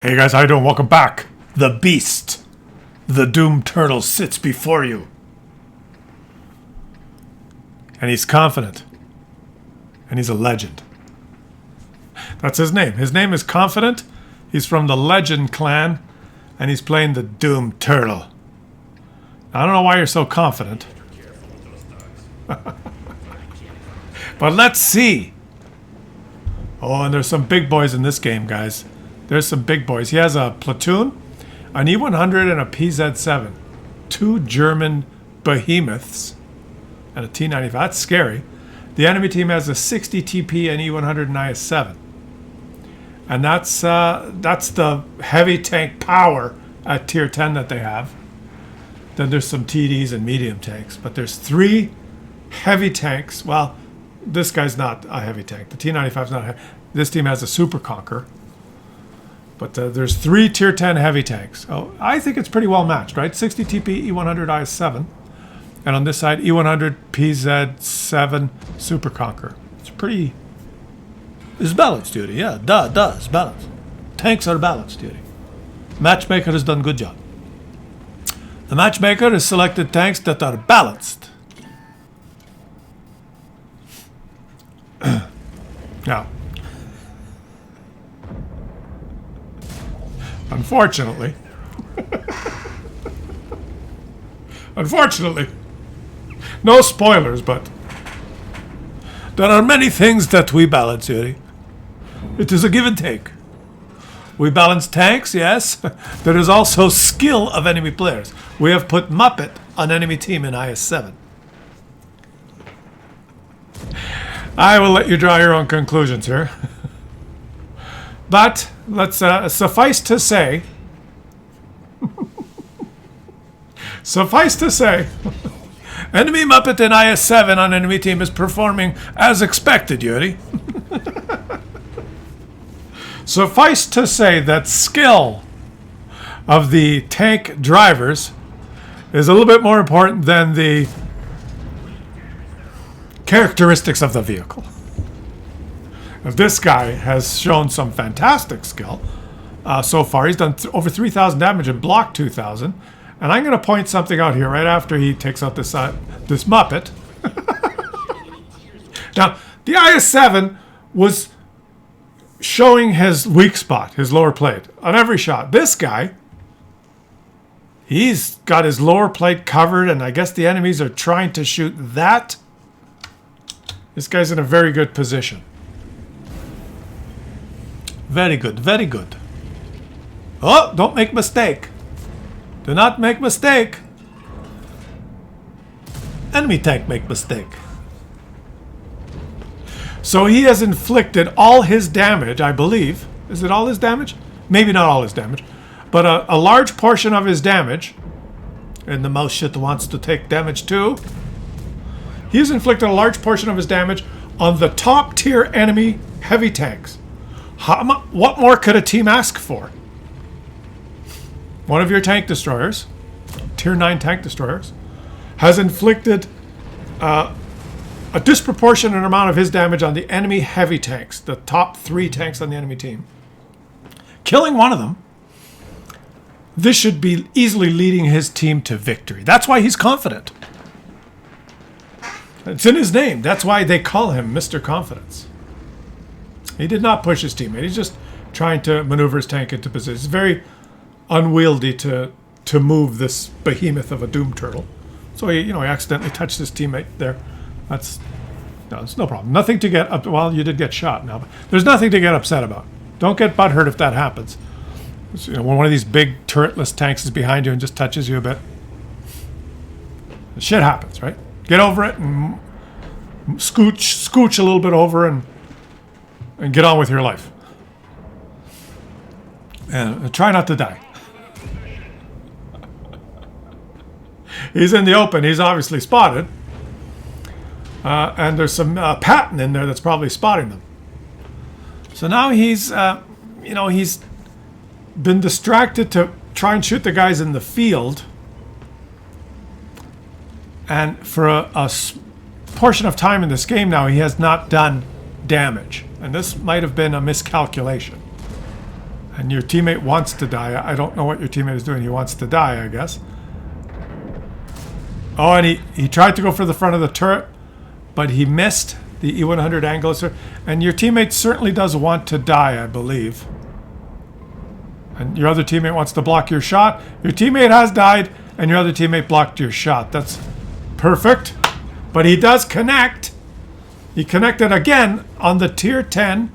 Hey guys, how you doing? Welcome back. The Beast, the Doom Turtle sits before you. And he's confident. And he's a legend. That's his name. His name is Confident. He's from the Legend clan. And he's playing the Doom Turtle. I don't know why you're so confident. But let's see. Oh, and there's some big boys in this game, guys. There's some big boys. He has a platoon, an E100, and a PZ7. Two German behemoths, and a T95. That's scary. The enemy team has a 60 TP and E100 and IS-7. And that's the heavy tank power at tier 10 that they have. Then there's some TDs and medium tanks. But there's three heavy tanks. Well, this guy's not a heavy tank. The T95 is not heavy. This team has a Super Conqueror. But there's three tier 10 heavy tanks. Oh, I think it's pretty well matched, right? 60 TP, E100, IS-7. And on this side, E100, PZ7, Super Conqueror. It's pretty... It's balanced, duty. Yeah, it's balanced. Tanks are balanced, duty. Matchmaker has done a good job. The matchmaker has selected tanks that are balanced. Now, unfortunately, no spoilers, but there are many things that we balance, Yuri. It is a give and take. We balance tanks, yes. There is also skill of enemy players. We have put Muppet on enemy team in IS-7. I will let you draw your own conclusions here. But let's suffice to say, enemy Muppet in IS-7 on enemy team is performing as expected, Yuri. Suffice to say that skill of the tank drivers is a little bit more important than the characteristics of the vehicle. This guy has shown some fantastic skill so far. He's done over 3,000 damage and blocked 2,000. And I'm going to point something out here right after he takes out this Muppet. Now, the IS-7 was showing his weak spot, his lower plate, on every shot. This guy, he's got his lower plate covered, and I guess the enemies are trying to shoot that. This guy's in a very good position. Very good, very good. Oh, don't make mistake. Do not make mistake. Enemy tank make mistake. So he has inflicted all his damage, I believe. Is it all his damage? Maybe not all his damage. But a large portion of his damage. And the mouse shit wants to take damage too. He's inflicted a large portion of his damage on the top tier enemy heavy tanks. What more could a team ask for? One of your tank destroyers, tier 9 tank destroyers, has inflicted a disproportionate amount of his damage on the enemy heavy tanks, the top 3 tanks on the enemy team. Killing one of them, this should be easily leading his team to victory. That's why he's confident. It's in his name. That's why they call him Mr. Confidence. He did not push his teammate. He's just trying to maneuver his tank into position. It's very unwieldy to move this behemoth of a Doom Turtle. So he accidentally touched his teammate there. It's no problem. Nothing to get up. Well, you did get shot now, but there's nothing to get upset about. Don't get butthurt if that happens. When one of these big turretless tanks is behind you and just touches you a bit. Shit happens, right? Get over it and scooch a little bit over and get on with your life. And try not to die. He's in the open. He's obviously spotted. And there's some Patton in there that's probably spotting them. So now he's been distracted to try and shoot the guys in the field. And for a portion of time in this game now, he has not done damage. And this might have been a miscalculation. And your teammate wants to die. I don't know what your teammate is doing. He wants to die, I guess. Oh, and he tried to go for the front of the turret, but he missed the E100 angle. And your teammate certainly does want to die, I believe. And your other teammate wants to block your shot. Your teammate has died, and your other teammate blocked your shot. That's perfect. But he does connect. He connected again on the tier 10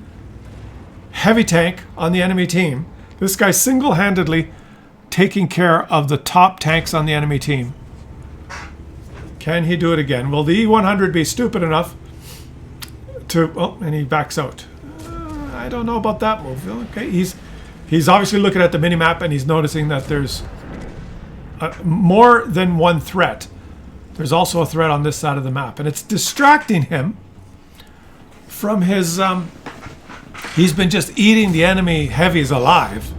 heavy tank on the enemy team. This guy single-handedly taking care of the top tanks on the enemy team. Can he do it again? Will the E100 be stupid enough to... Oh, and he backs out. I don't know about that move. Okay, he's obviously looking at the minimap and he's noticing that there's more than one threat. There's also a threat on this side of the map. And it's distracting him from his... he's been just eating the enemy heavies alive.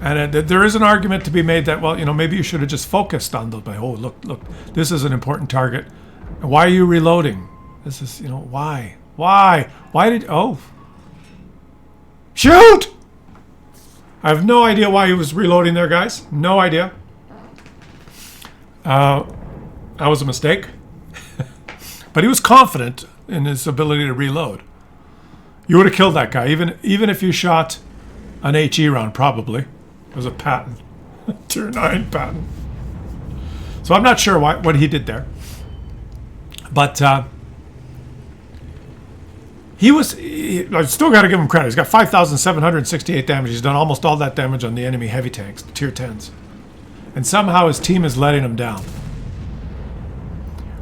And there is an argument to be made that, well, you know, maybe you should have just focused on the... Oh, look, this is an important target. Why are you reloading? This is, you know, why? Why? Why did... Oh. Shoot! I have no idea why he was reloading there, guys. No idea. That was a mistake. But he was confident in his ability to reload. You would have killed that guy, even if you shot an HE round, probably. It was a Patton. Tier 9 Patton. So I'm not sure what he did there. But I've still got to give him credit. He's got 5,768 damage. He's done almost all that damage on the enemy heavy tanks, tier 10s. And somehow his team is letting him down.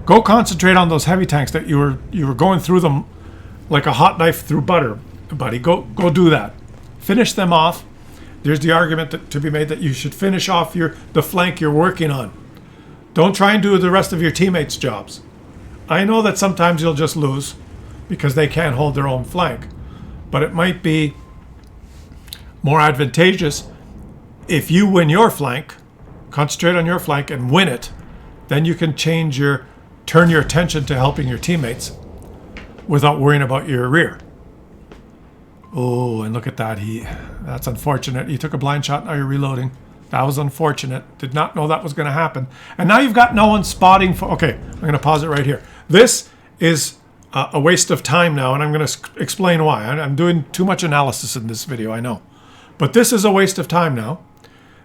Go concentrate on those heavy tanks that you were going through them like a hot knife through butter, buddy. Go do that. Finish them off. There's the argument to be made that you should finish off the flank you're working on. Don't try and do the rest of your teammates' jobs. I know that sometimes you'll just lose because they can't hold their own flank. But it might be more advantageous if you win your flank, concentrate on your flank and win it, then you can turn your attention to helping your teammates without worrying about your rear. Oh, and look at that. That's unfortunate. He took a blind shot, now you're reloading. That was unfortunate. Did not know that was going to happen. And now you've got no one spotting for... Okay, I'm going to pause it right here. This is a waste of time now, and I'm going to explain why. I'm doing too much analysis in this video, I know. But this is a waste of time now,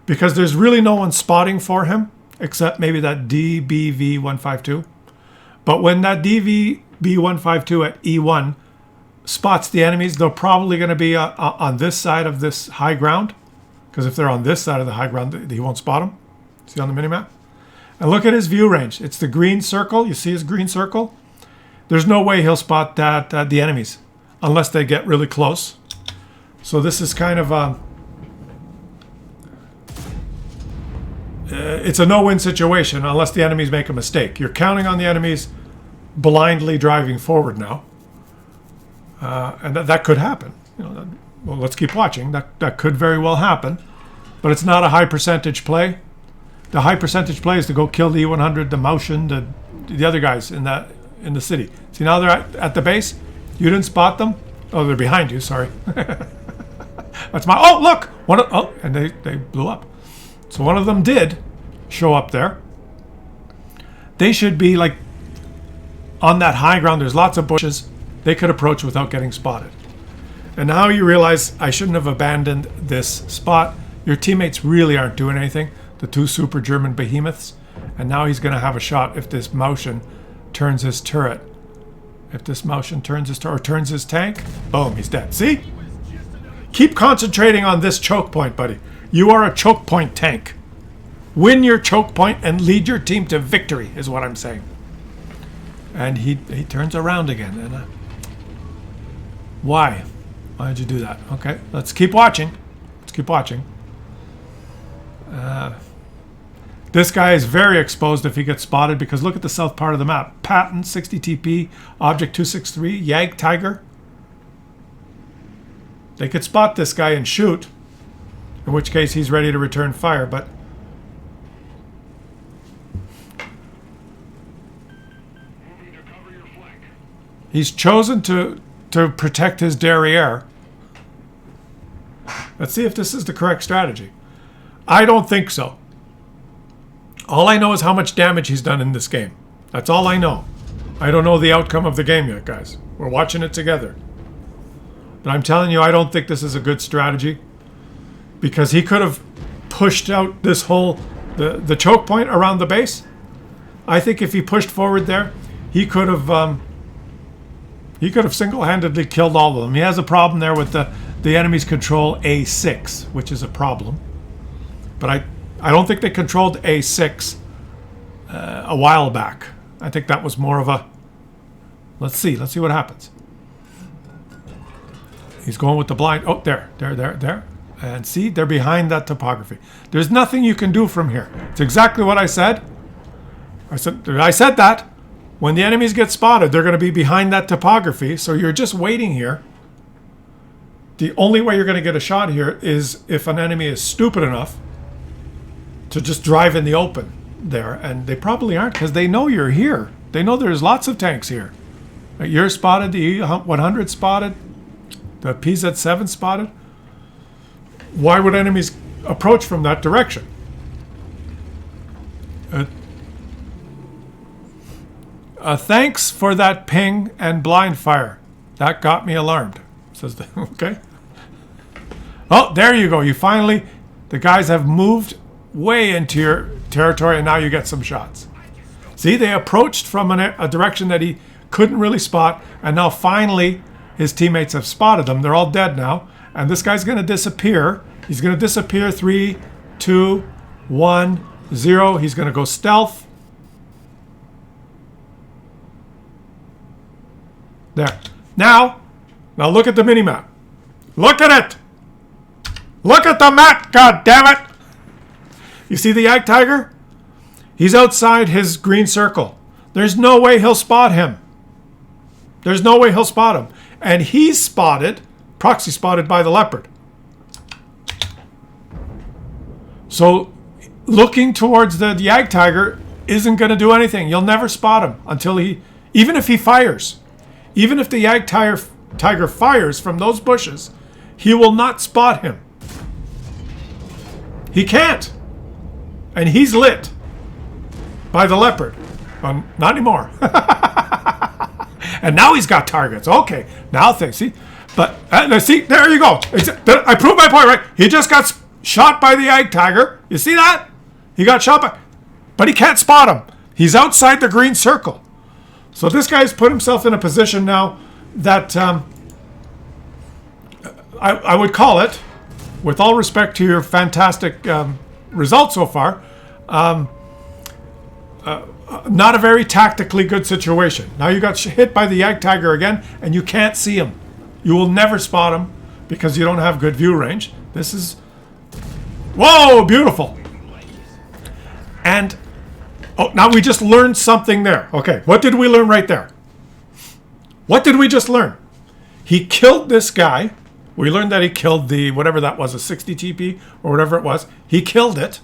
because there's really no one spotting for him, except maybe that DBV-152. But when that DBV-152 at E1 spots the enemies, they're probably going to be on this side of this high ground. Because if they're on this side of the high ground, he won't spot them. See on the minimap? And look at his view range. It's the green circle. You see his green circle? There's no way he'll spot the enemies unless they get really close. So this is kind of it's a no-win situation unless the enemies make a mistake. You're counting on the enemies blindly driving forward now. And that could happen. You know, well, let's keep watching. That could very well happen. But it's not a high percentage play. The high percentage play is to go kill the E100, the Motion, the other guys in the city. See, now they're at the base. You didn't spot them. Oh, they're behind you. Sorry. That's my... Oh, look! And they blew up. So one of them did show up there. They should be like on that high ground. There's lots of bushes. They could approach without getting spotted. And now you realize I shouldn't have abandoned this spot. Your teammates really aren't doing anything. The two super German behemoths. And now he's going to have a shot if this Motion turns his turret. If this Motion turns his turret or turns his tank, boom, he's dead. See? Keep concentrating on this choke point, buddy. You are a choke point tank. Win your choke point and lead your team to victory is what I'm saying. And he turns around again. And why? Why did you do that? Okay, let's keep watching. Let's keep watching. This guy is very exposed if he gets spotted because look at the south part of the map. Patton, 60 TP, Object 263, Yag Tiger. They could spot this guy and shoot, in which case he's ready to return fire, but he's chosen to protect his derriere. Let's see if this is the correct strategy. I don't think so. All I know is how much damage he's done in this game. That's all I know. I don't know the outcome of the game yet, guys. We're watching it together. But I'm telling you, I don't think this is a good strategy. Because he could have pushed out this whole, the choke point around the base. I think if he pushed forward there, he could have single-handedly killed all of them. He has a problem there with the enemies control A6, which is a problem. But I don't think they controlled A6 a while back. I think that was more of a... Let's see what happens. He's going with the blind. Oh, there. And see, they're behind that topography. There's nothing you can do from here. It's exactly what I said. I said that. When the enemies get spotted, they're going to be behind that topography. So you're just waiting here. The only way you're going to get a shot here is if an enemy is stupid enough to just drive in the open there. And they probably aren't because they know you're here. They know there's lots of tanks here. You're spotted, the E100 spotted, the PZ7 spotted. Why would enemies approach from that direction? Thanks for that ping and blind fire. That got me alarmed. Says the, okay. Oh, there you go. You finally, the guys have moved way into your territory, and now you get some shots. See, they approached from a direction that he couldn't really spot, and now finally his teammates have spotted them. They're all dead now, and this guy's going to disappear. He's going to disappear. 3, 2, 1, 0. He's going to go stealth. There. Now look at the mini-map. Look at it. Look at the map, god damn it. You see the Yag Tiger? He's outside his green circle. There's no way he'll spot him. There's no way he'll spot him. And he's spotted, proxy spotted by the leopard. So looking towards the Yag Tiger isn't going to do anything. You'll never spot him until even if he fires. Even if the Yag Tiger fires from those bushes, he will not spot him. He can't. And he's lit by the leopard. Not anymore. And now he's got targets. Okay, now things. See? But, see, there you go. I proved my point, right? He just got shot by the Yag Tiger. You see that? He got shot by... But he can't spot him. He's outside the green circle. So this guy's put himself in a position now that I would call it, with all respect to your fantastic results so far, not a very tactically good situation. Now you got hit by the Yag Tiger again, and you can't see him. You will never spot him because you don't have good view range. This is... Whoa, beautiful. And... Oh, now we just learned something there. Okay, what did we learn right there? What did we just learn? He killed this guy. We learned that he killed the, whatever that was, a 60 TP or whatever it was. He killed it.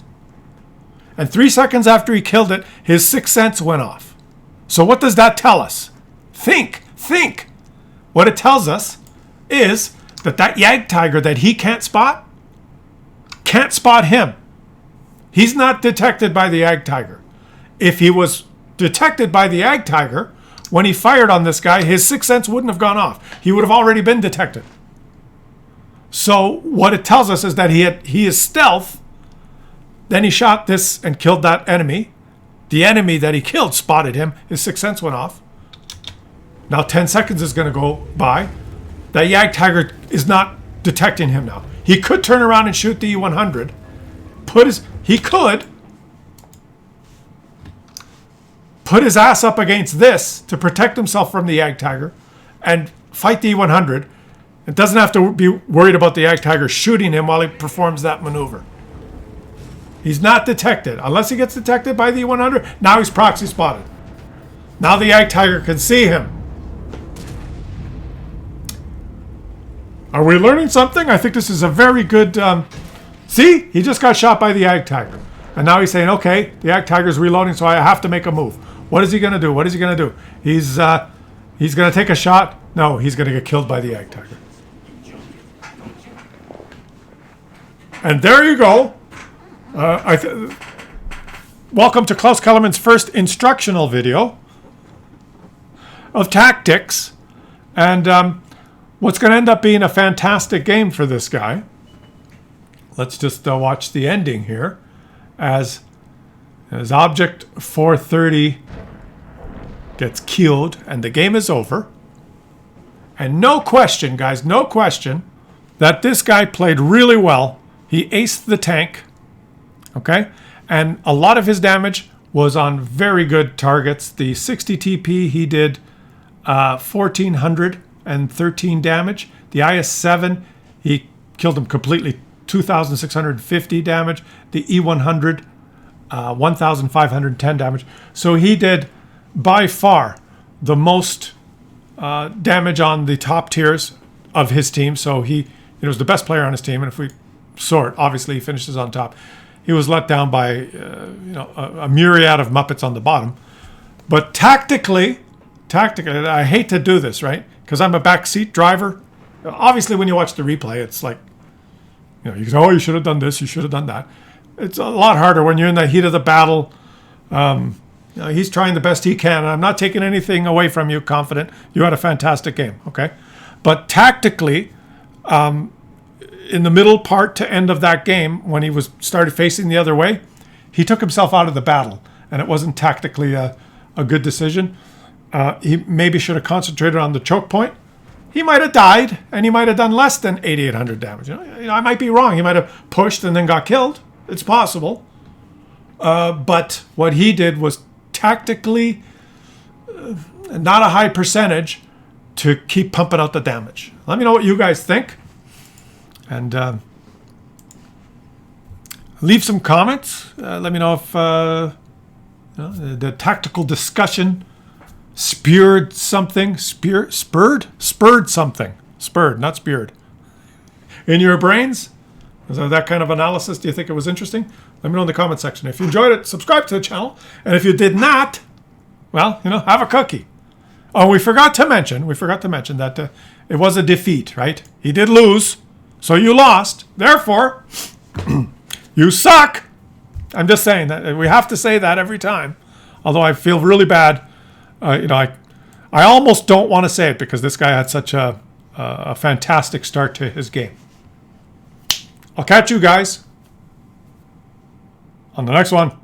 And 3 seconds after he killed it, his sixth sense went off. So what does that tell us? Think. What it tells us is that Yag Tiger that he can't spot him. He's not detected by the Yag Tiger. If he was detected by the Yag Tiger, when he fired on this guy, his sixth sense wouldn't have gone off. He would have already been detected. So what it tells us is that he is stealth. Then he shot this and killed that enemy. The enemy that he killed spotted him. His sixth sense went off. Now 10 seconds is going to go by. That Yag Tiger is not detecting him now. He could turn around and shoot the E100. He could put his ass up against this to protect himself from the Yag Tiger and fight the E100. It doesn't have to be worried about the Yag Tiger shooting him while he performs that maneuver. He's not detected. Unless he gets detected by the E100, now he's proxy spotted. Now the Yag Tiger can see him. Are we learning something? I think this is a very good... See? He just got shot by the Yag Tiger. And now he's saying, okay, the Yag Tiger's reloading, so I have to make a move. What is he going to do? He's going to take a shot. No, he's going to get killed by the Yag Tiger. And there you go. Welcome to Klaus Kellerman's first instructional video of tactics. And what's going to end up being a fantastic game for this guy. Let's just watch the ending here as object 430 gets killed and the game is over. And no question, guys, no question that this guy played really well. He aced the tank, okay? And a lot of his damage was on very good targets. The 60 TP, he did 1,413 damage. The IS-7, he killed him completely, 2,650 damage. The E-100, 1,510 damage. So he did, by far, the most damage on the top tiers of his team. So he was the best player on his team. And if we sort, obviously he finishes on top. He was let down by a myriad of Muppets on the bottom. But tactically, I hate to do this, right? Because I'm a backseat driver. Obviously, when you watch the replay, it's like, you say, oh, you should have done this, you should have done that. It's a lot harder when you're in the heat of the battle. He's trying the best he can, and I'm not taking anything away from you, confident. You had a fantastic game, okay? But tactically, in the middle part to end of that game, when he started facing the other way, he took himself out of the battle, and it wasn't tactically a good decision. He maybe should have concentrated on the choke point. He might have died, and he might have done less than 8,800 damage. I might be wrong. He might have pushed and then got killed. It's possible. But what he did was tactically not a high percentage to keep pumping out the damage. Let me know what you guys think. And leave some comments. Let me know if the tactical discussion spurred something. Spurred something. Spurred, not speared. In your brains? Is that kind of analysis? Do you think it was interesting? Let me know in the comment section. If you enjoyed it, subscribe to the channel. And if you did not, well, have a cookie. Oh, we forgot to mention that it was a defeat, right? He did lose. So you lost. Therefore, you suck. I'm just saying that. We have to say that every time. Although I feel really bad. I almost don't want to say it because this guy had such a fantastic start to his game. I'll catch you guys on the next one.